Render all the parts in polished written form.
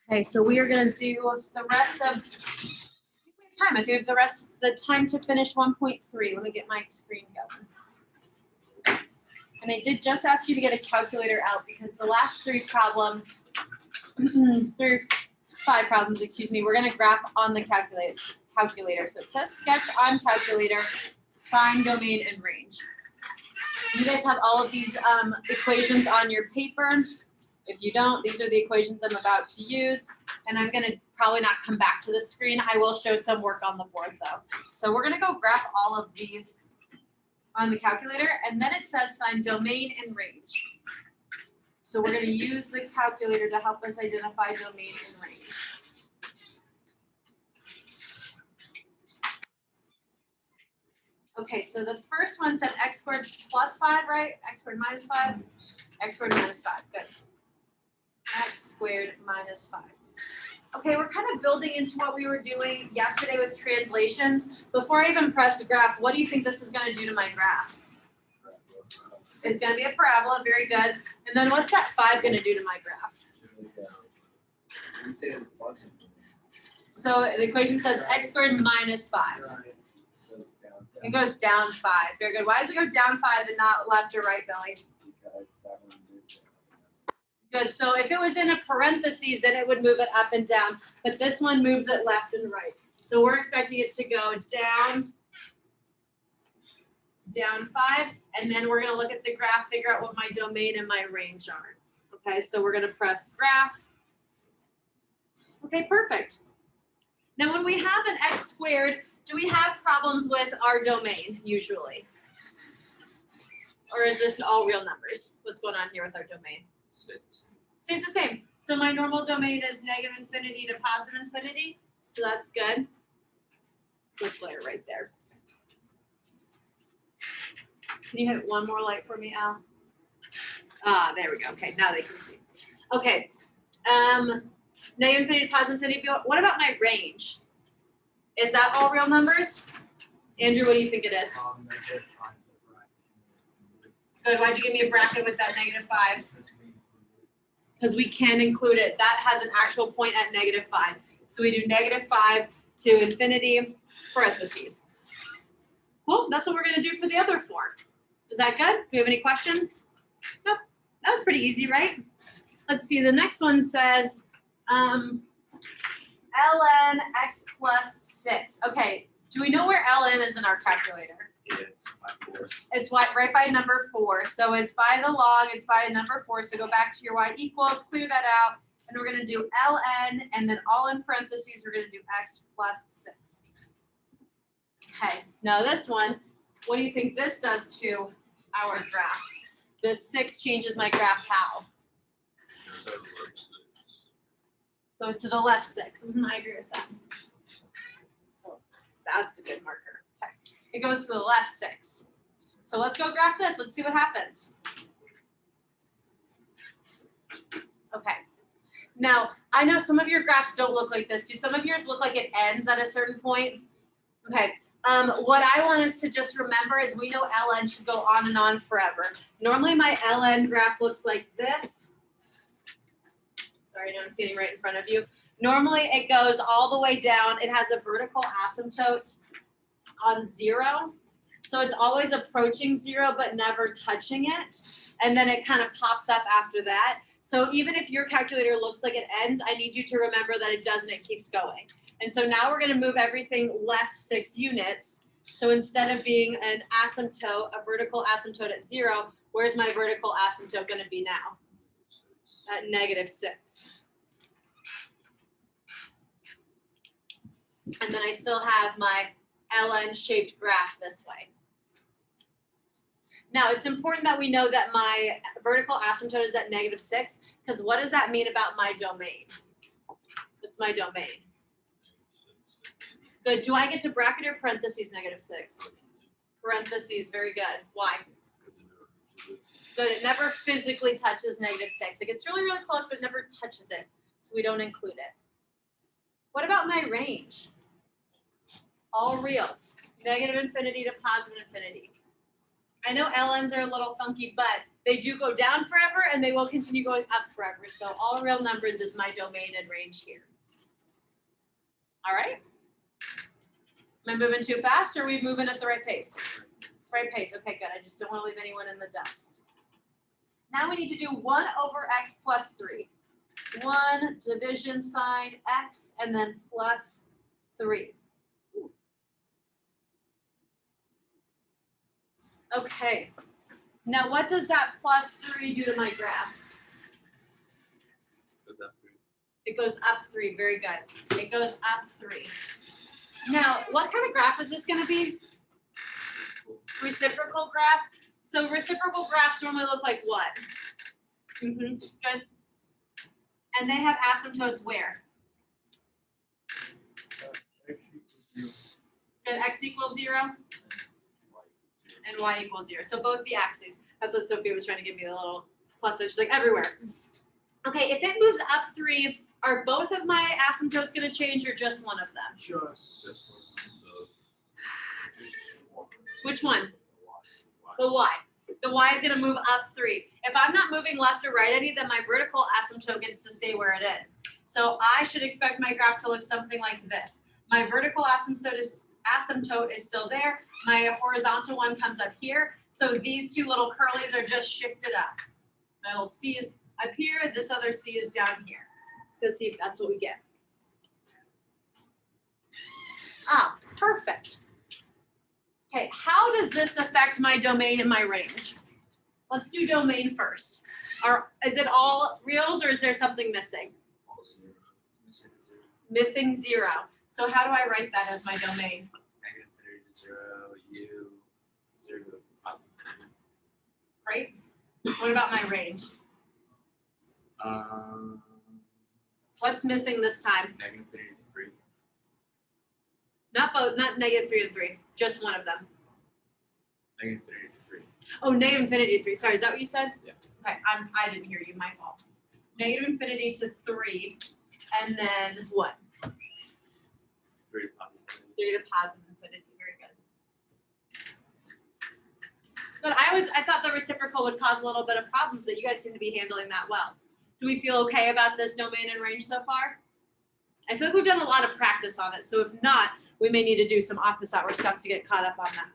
Okay, so we are gonna do the rest of time. I think we have the time to finish 1.3. Let me get my screen going. And I did just ask you to get a calculator out because the last 3 problems, 5 problems, excuse me, we're gonna graph on the calculator. So it says sketch on calculator, find domain and range. You guys have all of these equations on your paper. If you don't, these are the equations I'm about to use. And I'm gonna probably not come back to the screen. I will show some work on the board though. So we're gonna go graph all of these on the calculator, and then it says find domain and range. So we're gonna use the calculator to help us identify domain and range. Okay, so the first one said x squared plus 5, right? X squared minus 5, x squared minus 5, good. X squared minus 5. Okay, we're kind of building into what we were doing yesterday with translations. Before I even press the graph, what do you think this is going to do to my graph? It's going to be a parabola, very good. And then what's that 5 going to do to my graph? So the equation says x squared minus 5. It goes down 5. Very good. Why does it go down 5 and not left or right, Billy? Good. So if it was in a parentheses, then it would move it up and down. But this one moves it left and right. So we're expecting it to go down 5. And then we're going to look at the graph, figure out what my domain and my range are. Okay, so we're going to press graph. Okay, perfect. Now when we have an x squared, do we have problems with our domain usually? Or is this all real numbers? What's going on here with our domain? Stays the same. So my normal domain is negative infinity to positive infinity. So that's good. Good glare right there. Can you hit one more light for me, Al? Ah, there we go. Okay, now they can see. Okay. Negative infinity to positive infinity. What about my range? Is that all real numbers? Andrew, what do you think it is? Good. Why'd you give me a bracket with that negative 5? Because we can include it. That has an actual point at negative 5. So we do negative 5 to infinity, parentheses. Cool. That's what we're going to do for the other 4. Is that good? Do we have any questions? Nope. That was pretty easy, right? Let's see. The next one says ln x plus 6. Okay. Do we know where ln is in our calculator? It's right by number 4. So it's by the log, it's by number 4. So go back to your y equals, clear that out, and we're going to do ln, and then all in parentheses, we're going to do x plus 6. Okay, now this one, what do you think this does to our graph? This 6 changes my graph how? Goes to the left 6. I agree with that. So that's a good marker. Okay. It goes to the left 6. So let's go graph this. Let's see what happens. Okay. Now, I know some of your graphs don't look like this. Do some of yours look like it ends at a certain point? Okay. What I want us to just remember is we know ln should go on and on forever. Normally my ln graph looks like this. Sorry, no, I'm standing right in front of you. Normally it goes all the way down. It has a vertical asymptote on 0. So it's always approaching 0, but never touching it. And then it kind of pops up after that. So even if your calculator looks like it ends, I need you to remember that it doesn't, it keeps going. And so now we're going to move everything left 6 units. So instead of being an asymptote, a vertical asymptote at 0, where's my vertical asymptote going to be now? At negative 6. And then I still have my ln-shaped graph this way. Now, it's important that we know that my vertical asymptote is at negative 6, because what does that mean about my domain? What's my domain? Good. Do I get to bracket or parentheses negative 6? Parentheses. Very good. Why? Good. It never physically touches negative 6. It gets really, really close, but it never touches it. So we don't include it. What about my range? All reals. Negative infinity to positive infinity. I know LNs are a little funky, but they do go down forever and they will continue going up forever. So all real numbers is my domain and range here. All right. Am I moving too fast or are we moving at the right pace? Right pace. Okay, good. I just don't want to leave anyone in the dust. Now we need to do 1 over x plus 3. 1 division sign x and then plus 3. Okay. Now what does that plus 3 do to my graph? It goes up 3. Very good. It goes up 3. Now, what kind of graph is this going to be? Reciprocal graph. So reciprocal graphs normally look like what? Good. And they have asymptotes where? Good. X equals 0 and y equals 0. So both the axes. That's what Sophia was trying to give me, the little plus. She's like everywhere. Okay, if it moves up 3, are both of my asymptotes going to change or just one of them? Just Which one? The y. The y is going to move up 3. If I'm not moving left or right any, then my vertical asymptote gets to stay where it is. So I should expect my graph to look something like this. My vertical asymptote is still there. My horizontal one comes up here. So these two little curlies are just shifted up. My little c is up here. This other c is down here. Let's go see if that's what we get. Ah, perfect. Okay, how does this affect my domain and my range? Let's do domain first. Is it all reals or is there something missing? Missing 0. So how do I write that as my domain? -0, u, 0, positive. Right? What about my range? What's missing this time? -3. Not both, not -3 and 3, just one of them. -3. Oh, -3. Sorry, is that what you said? Yeah. Okay, I didn't hear you, my fault. -infinity to 3, and then what? 3 positive. 3 to positive infinity, very good. But I thought the reciprocal would cause a little bit of problems, but you guys seem to be handling that well. Do we feel okay about this domain and range so far? I feel like we've done a lot of practice on it, so if not, we may need to do some office hour stuff to get caught up on that.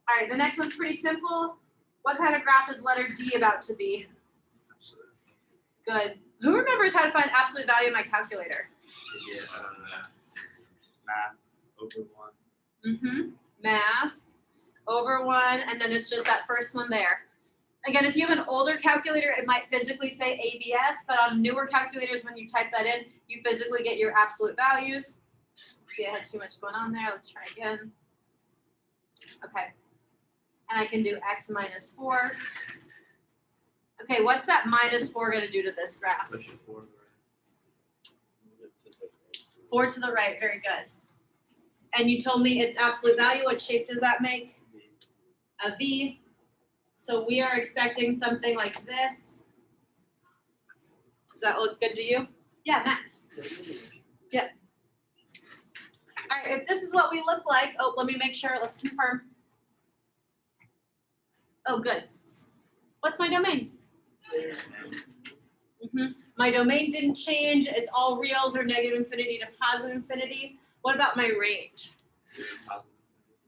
All right, the next one's pretty simple. What kind of graph is letter D about to be? Absolutely. Good. Who remembers how to find absolute value in my calculator? Yeah, math over 1. Math over 1, and then it's just that first one there. Again, if you have an older calculator, it might physically say ABS, but on newer calculators, when you type that in, you physically get your absolute values. See, I had too much going on there. Let's try again. Okay. And I can do x minus 4. Okay, what's that minus 4 going to do to this graph? Push it forward. Move it to the right. 4 to the right, very good. And you told me its absolute value. What shape does that make? A V. So we are expecting something like this. Does that look good to you? Yeah, Max. Yeah. All right, if this is what we look like, oh, let me make sure, let's confirm. Oh, good. What's my domain? My domain didn't change. It's all reals or -infinity to positive infinity. What about my range?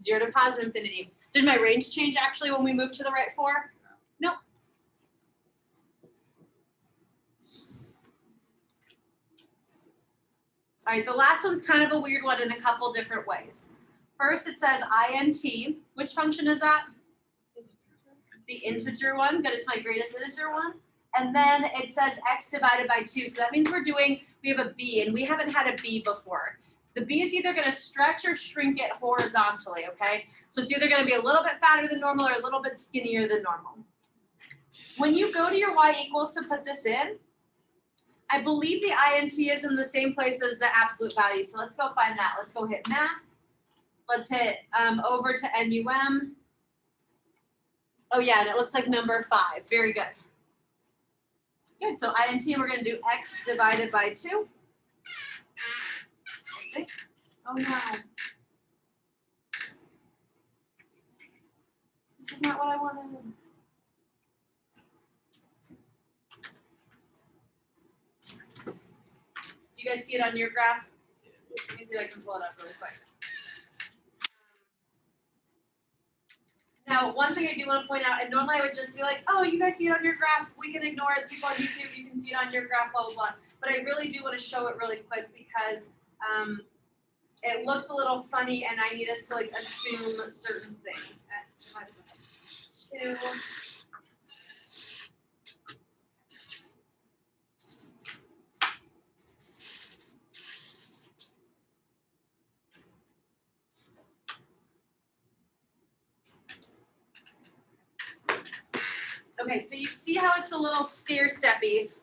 0 to positive infinity. Did my range change actually when we moved to the right 4? Nope. All right, the last one's kind of a weird one in a couple different ways. First, it says int. Which function is that? The integer one. Good, it's my greatest integer one. And then it says x divided by 2. So that means we have a b, and we haven't had a b before. The b is either going to stretch or shrink it horizontally, okay? So it's either going to be a little bit fatter than normal or a little bit skinnier than normal. When you go to your y equals to put this in, I believe the int is in the same place as the absolute value. So let's go find that. Let's go hit math. Let's hit over to NUM. Oh yeah, and it looks like number 5. Very good. Good, so int, we're going to do x divided by 2. Oh no. This is not what I wanted. Do you guys see it on your graph? Let me see if I can pull it up really quick. Now, one thing I do want to point out, and normally I would just be like, oh, you guys see it on your graph, we can ignore it, people on YouTube, you can see it on your graph, blah, blah, blah. But I really do want to show it really quick because it looks a little funny and I need us to like assume certain things. X divided by 2. Okay, so you see how it's a little stair-steppies,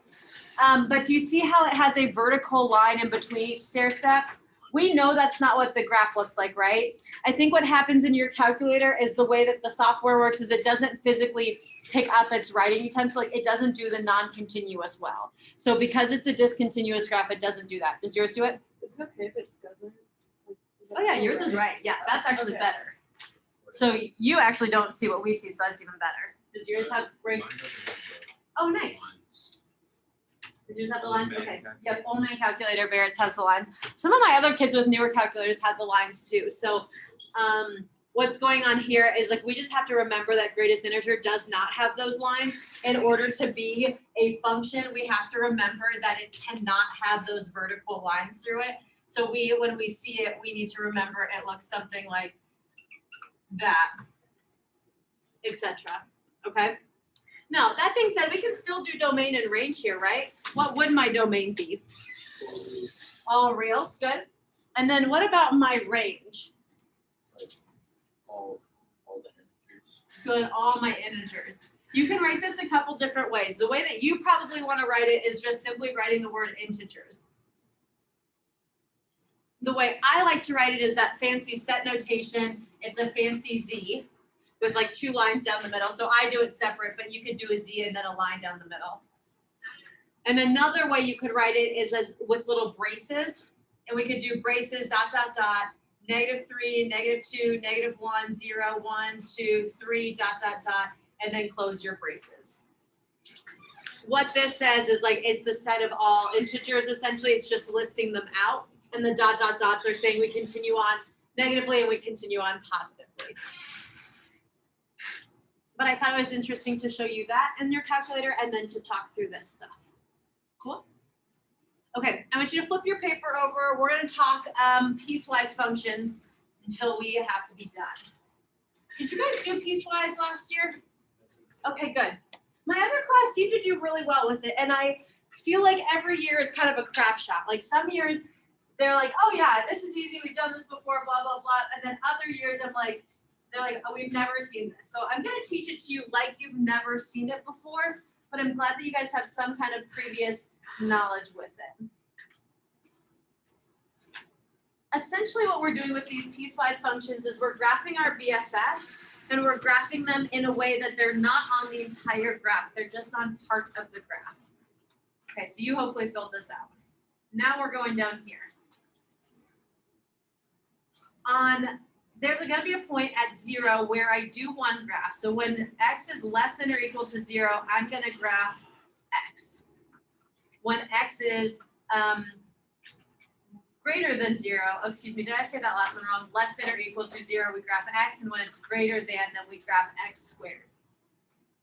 but do you see how it has a vertical line in between each stair step? We know that's not what the graph looks like, right? I think what happens in your calculator is the way that the software works is it doesn't physically pick up its writing utensil, like it doesn't do the non-continuous well. So because it's a discontinuous graph, it doesn't do that. Does yours do it? Is it okay if it doesn't? Like, is that Oh yeah, still yours is right. Yeah, that's actually Okay. better. So you actually don't see what we see, so that's even better. Does yours have breaks? Oh, nice. Did yours have the lines? Okay. Yep, only calculator Barrett's has the lines. Some of my other kids with newer calculators had the lines too. So what's going on here is like we just have to remember that greatest integer does not have those lines. In order to be a function, we have to remember that it cannot have those vertical lines through it. So when we see it, we need to remember it looks something like that, etc. Okay? Now, that being said, we can still do domain and range here, right? What would my domain be? All reals, good. And then what about my range? It's like all the integers. Good, all my integers. You can write this a couple different ways. The way that you probably want to write it is just simply writing the word integers. The way I like to write it is that fancy set notation. It's a fancy Z with like 2 lines down the middle. So I do it separate, but you could do a Z and then a line down the middle. And another way you could write it is as with little braces. And we could do braces, dot, dot, dot, -3, -2, -1, 0, 1, 2, 3, dot, dot, dot, and then close your braces. What this says is like it's a set of all integers, essentially. It's just listing them out. And the dot, dot, dots are saying we continue on negatively and we continue on positively. But I thought it was interesting to show you that in your calculator and then to talk through this stuff. Cool? Okay, I want you to flip your paper over. We're going to talk piecewise functions until we have to be done. Did you guys do piecewise last year? Okay, good. My other class seemed to do really well with it, and I feel like every year it's kind of a crap shot. Like some years they're like, oh yeah, this is easy, we've done this before, blah, blah, blah. And then other years I'm like, they're like, oh, we've never seen this. So I'm gonna teach it to you like you've never seen it before, but I'm glad that you guys have some kind of previous knowledge with it. Essentially what we're doing with these piecewise functions is we're graphing our BFFs and we're graphing them in a way that they're not on the entire graph, they're just on part of the graph. Okay, so you hopefully filled this out. Now we're going down here. There's going to be a point at 0 where I do one graph. So when x is less than or equal to 0, I'm going to graph x. When x is greater than 0, oh, excuse me, did I say that last one wrong? Less than or equal to 0, we graph x, and when it's greater than, then we graph x squared.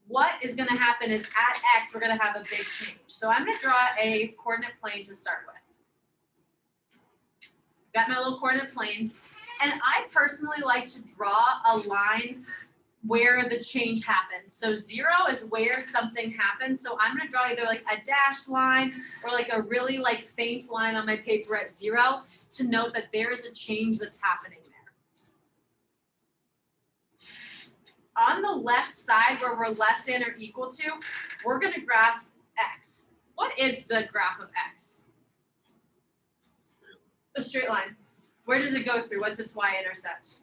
What is going to happen is at x, we're going to have a big change. So I'm going to draw a coordinate plane to start with. Got my little coordinate plane. And I personally like to draw a line where the change happens. So 0 is where something happens. So I'm going to draw either like a dashed line or like a really like faint line on my paper at 0 to note that there is a change that's happening there. On the left side where we're less than or equal to, we're going to graph x. What is the graph of x? A straight line. Where does it go through? What's its y-intercept?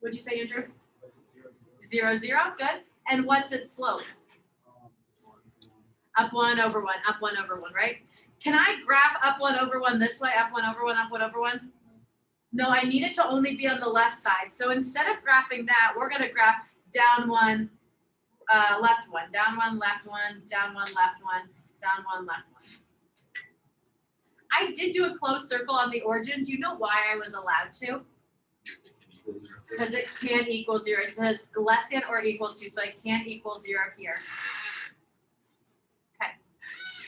What'd you say, Andrew? 0, 0, good. And what's its slope? Up 1 over 1, up 1 over 1, right? Can I graph up 1 over 1 this way, up 1 over 1, up 1 over 1? No, I need it to only be on the left side. So instead of graphing that, we're gonna graph down one, left one, down one, left one, down one, left one, down one, left one. I did do a closed circle on the origin. Do you know why I was allowed to? Because it can't equal 0. It says less than or equal to, so I can't equal 0 here. Okay.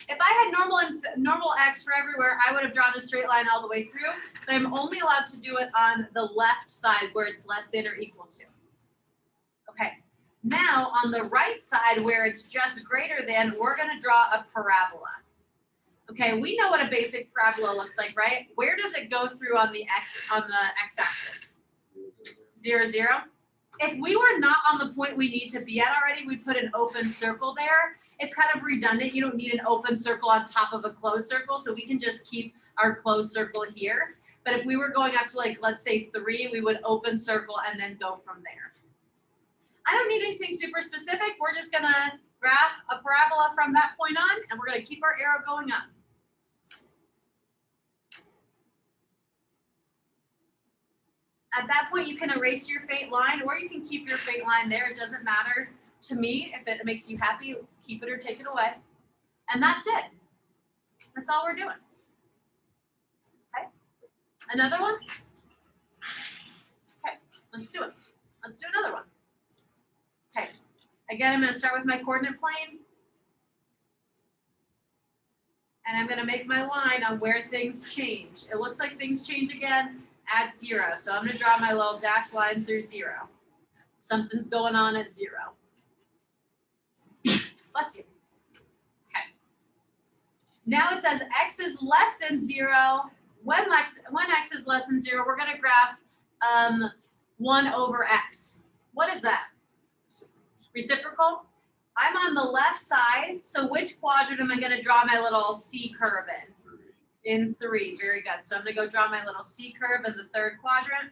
If I had normal x for everywhere, I would have drawn a straight line all the way through, but I'm only allowed to do it on the left side where it's less than or equal to. Okay. Now on the right side where it's just greater than, we're going to draw a parabola. Okay, we know what a basic parabola looks like, right? Where does it go through on the x-axis? 0, 0. If we were not on the point we need to be at already, we'd put an open circle there. It's kind of redundant. You don't need an open circle on top of a closed circle, so we can just keep our closed circle here. But if we were going up to, like, let's say 3, we would open circle and then go from there. I don't need anything super specific. We're just gonna graph a parabola from that point on, and we're gonna keep our arrow going up. At that point, you can erase your faint line, or you can keep your faint line there. It doesn't matter to me. If it makes you happy, keep it or take it away. And that's it. That's all we're doing. Okay, another one? Okay, let's do it. Let's do another one. Okay, again, I'm gonna start with my coordinate plane. And I'm gonna make my line on where things change. It looks like things change again at 0. So I'm gonna draw my little dashed line through 0. Something's going on at 0. Bless you. Okay. Now it says x is less than 0. When x is less than 0, we're gonna graph 1 over x. What is that? Reciprocal? I'm on the left side, so which quadrant am I going to draw my little C curve in? In 3, very good. So I'm going to go draw my little C curve in the 3rd quadrant.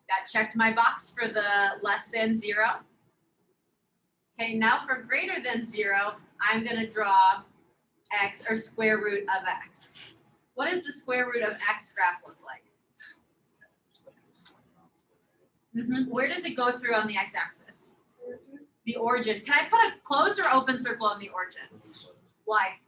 That checked my box for the less than 0. Okay, now for greater than 0, I'm going to draw x, or square root of x. What does the square root of x graph look like? Where does it go through on the x-axis? The origin. Can I put a closed or open circle on the origin? Why?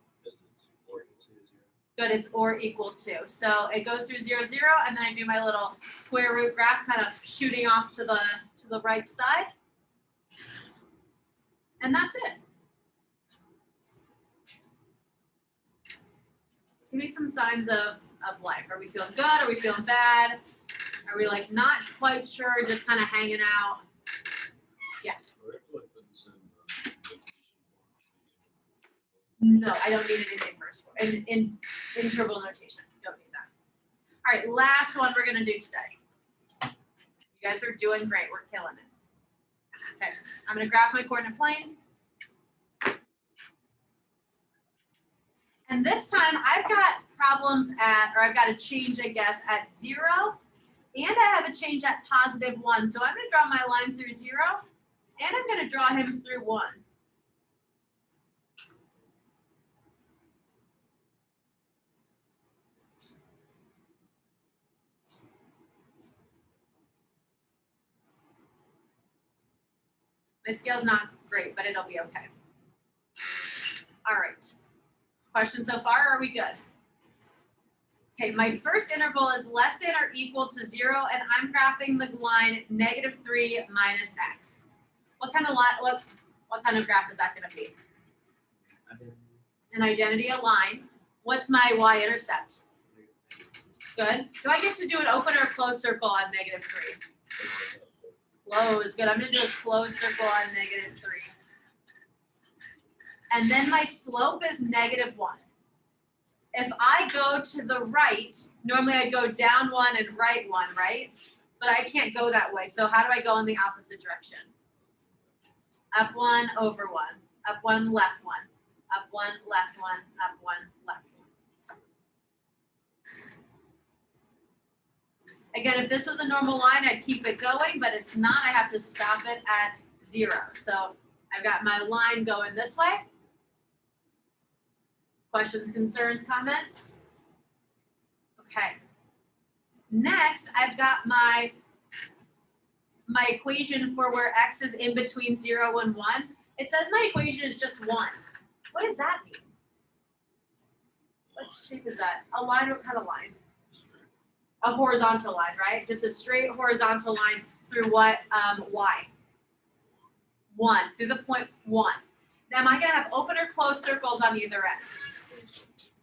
Good, it's or equal to. So it goes through 0, 0, and then I do my little square root graph, kind of shooting off to the right side. And that's it. Give me some signs of life. Are we feeling good? Are we feeling bad? Are we like not quite sure, just kind of hanging out? Yeah. No, I don't need it in inverse form, in integral notation. Don't need that. All right, last one we're gonna do today. You guys are doing great. We're killing it. Okay, I'm gonna graph my coordinate plane. And this time I've got problems I've got a change, I guess, at 0. And I have a change at positive 1. So I'm going to draw my line through 0, and I'm going to draw him through 1. My scale's not great, but it'll be okay. All right. Questions so far, or are we good? Okay, my first interval is less than or equal to 0, and I'm graphing the line -3 minus x. What kind of line? What kind of graph is that going to be? An identity, a line. What's my y-intercept? Good. Do I get to do an open or closed circle on -3? Closed. Good. I'm going to do a closed circle on -3. And then my slope is -1. If I go to the right, normally I'd go down 1 and right 1, right? But I can't go that way. So how do I go in the opposite direction? Up 1, over 1. Up 1, left 1. Up 1, left 1. Up 1, left 1. Again, if this was a normal line, I'd keep it going, but it's not. I have to stop it at 0. So I've got my line going this way. Questions, concerns, comments? Okay. Next, I've got my equation for where x is in between 0 and 1. It says my equation is just 1. What does that mean? What shape is that? A line? What kind of line? A horizontal line, right? Just a straight horizontal line through what, y? 1, through the point 1. Now, am I gonna have open or closed circles on either end?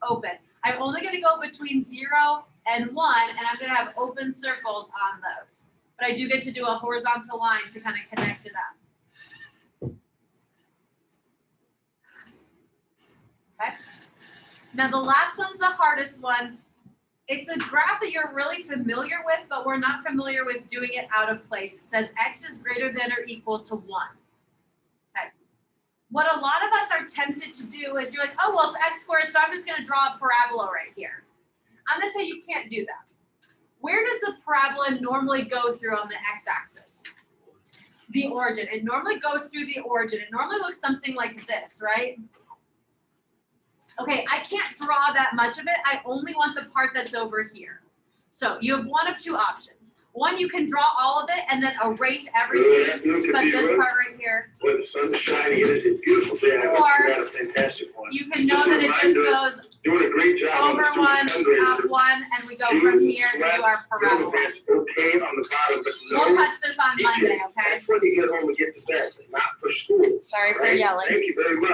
Open. I'm only gonna go between 0 and 1, and I'm gonna have open circles on those. But I do get to do a horizontal line to kind of connect it up. Okay. Now the last one's the hardest one. It's a graph that you're really familiar with, but we're not familiar with doing it out of place. It says x is greater than or equal to 1. Okay. What a lot of us are tempted to do is you're like, oh, well, it's x squared, so I'm just gonna draw a parabola right here. I'm gonna say you can't do that. Where does the parabola normally go through on the x-axis? The origin. It normally goes through the origin. It normally looks something like this, right? Okay, I can't draw that much of it. I only want the part that's over here. So you have one of two options. One, you can draw all of it and then erase everything, but this part right here. When the sun's shining, it is a beautiful day. I Or got a fantastic one. you can know that it just goes Doing a great job. over one, up one, and we go from here to do our parabola. Okay on the bottom, but no. We'll touch this on Monday, okay? That's when you get home and get to bed, not for school. Sorry for Right? yelling. Thank you very much.